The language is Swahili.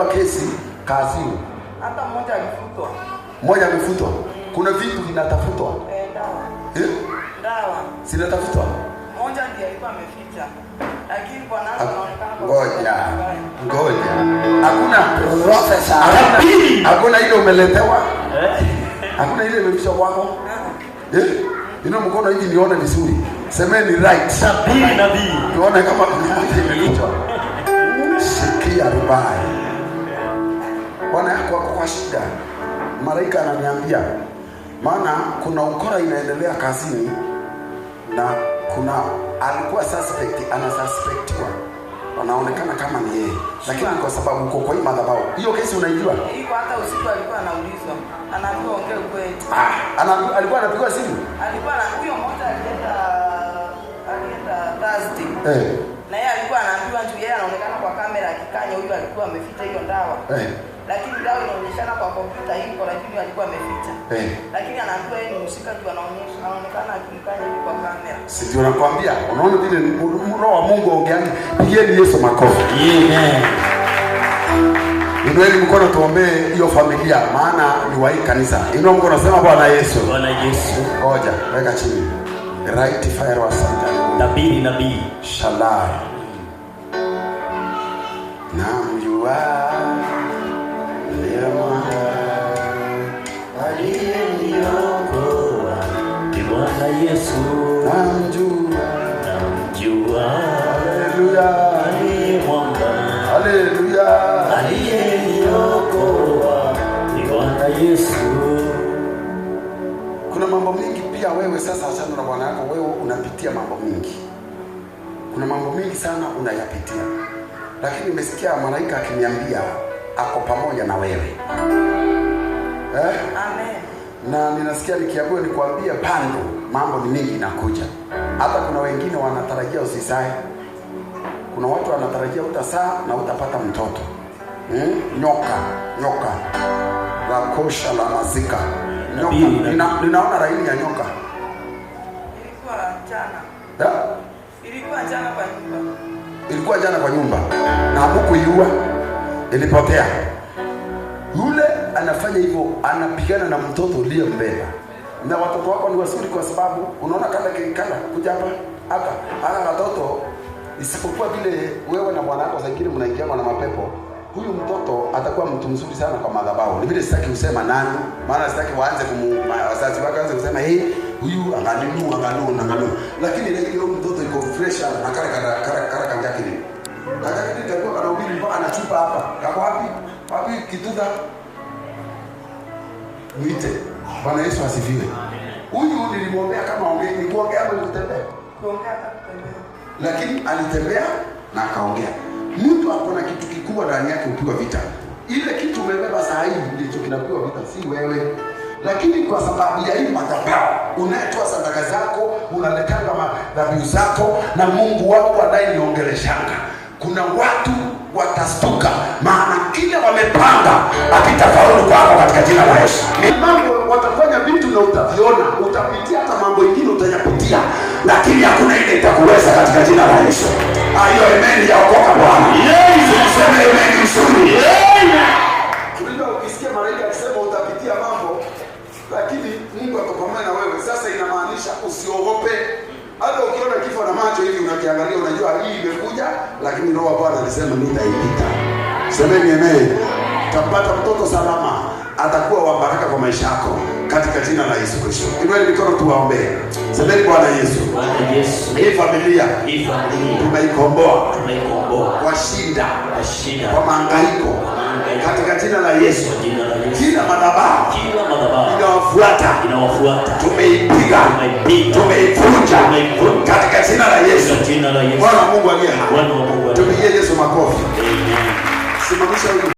kesi kazini. Hata mmoja alifutwa. Mmoja amefutwa. Kuna vitu vinatafutwa. Dawa. Dawa. Sinatafutwa. Mmoja ndiye alikuwa ameficha. Lakini bwana anaonekana kwa Ngoja. Hakuna profesa. Hakuna ile umeletewa. Hakuna ile imefichwa kwako. Ina mkono hivi nione vizuri. Semeni right. Sabiri nabii. Tuone kama kuna imefichwa. Sikia rubaya. Bwana yako kwa shida. Malaika ananiambia maana kuna ukora inaendelea kazini na kuna alikuwa anasuspectiwa. Wanaonekana kama ni yeye. Lakini kwa sababu uko kwa hii madhabahu. Hiyo kesi unaijua? Iko hata usiku alikuwa anaulizwa. Anaambiwa ongea ukweli. Alikuwa anapigwa simu? Alikuwa na huyo mmoja alienda Thursday. Na yeye alikuwa anaambiwa juu yeye anaonekana kwa kamera akikanya huyu alikuwa ameficha hiyo dawa. Lakini dawa inaonyeshana kwa kompyuta hiko lakini alikuwa ameficha. Lakini anaambiwa yeye ni mhusika juu anaonekana akimkanya hivi kwa kamera. Sisi tunakwambia unaona vile roho wa Mungu ongeani. Pigieni Yesu makofi. Amen. Inueni mkono tuombee hiyo familia maana ni wa hii kanisa. Inua mkono sema Bwana Yesu. Bwana Yesu. Ngoja, weka chini. Right fire wa Satan. Tabiri nabii. Shalai. Namjua leo aliyeniokoa ni Bwana Yesu. Namjua. Haleluya. Aliyemwamba. Haleluya. Aliyeniokoa ni Bwana Yesu. Kuna mambo mengi pia wewe sasa achana na bwana yako, wewe unapitia mambo mengi. Kuna mambo mengi sana unayapitia. Lakini nimesikia malaika akiniambia ako pamoja na wewe. Amen. Na ninasikia nikiambiwa nikwambie pando mambo ni mengi inakuja. Hata kuna wengine wanatarajia usizae. Kuna watu wanatarajia utazaa na utapata mtoto. Nyoka. La kosha la mazika. Nyoka. Ninaona raini ya nyoka. Ilikuwa jana. Ilikuwa jana kwa nyumba. Ilikuwa jana kwa nyumba. Na hakuiua. Ilipotea. Yule anafanya hivyo, anapigana na mtoto uliyembeba. Na watoto wako ni wazuri kwa sababu unaona kama kikala kuja hapa. Watoto isipokuwa vile wewe na bwana wako zingine mnaingia na mapepo. Huyu mtoto atakuwa mtu mzuri sana kwa madhabahu. Ni vile sitaki kusema nani, maana sitaki waanze wazazi wake waanze kusema huyu angalu. Lakini ile mtoto iko fresh na kara kanjaki ni. Kanjaki ni kwa kana ubiri mpaka anachupa hapa. Kako wapi kituda? Mwite. Bwana Yesu asifiwe. Huyu nilimwombea kama ongea, ni kuongea ama kutembea? Kuongea hata kutembea. Lakini alitembea na akaongea. Mtu akona kitu kikubwa ndani yake upigwa vita. Ile kitu umebeba saa hii ndicho kinapigwa vita, si wewe. Lakini kwa sababu ya hii madhabahu, unatoa sadaka zako, unaletanga madhabihu zako na Mungu wako anayeniongeleshanga. Kuna watu watastuka maana kile wamepanga akitafaulu kwako katika jina la Yesu. Mambo watafanya vitu na utaviona, utapitia hata mambo mengine utayapitia, lakini hakuna ile itakuweza katika jina la Yesu. Ayo amen ya okoka Bwana. Yesu useme amen mzuri. Amen. Unajua ukisikia malaika akisema utapitia mambo, lakini Mungu ako pamoja na wewe. Sasa inamaanisha usiogope. Hata ukiona kifo na macho hivi unakiangalia unajua hii imekuja, lakini roho wa Bwana alisema nitaipita. Semeni amen. Utapata mtoto salama, atakuwa wa baraka kwa maisha yako katika jina la Yesu Kristo. Inua mikono tuwaombee. Semeni Bwana Yesu. Bwana Yesu. Hii familia tumeikomboa kwa shida, kwa mahangaiko katika jina la Yesu. Kila madhabahu inawafuata tumeipiga.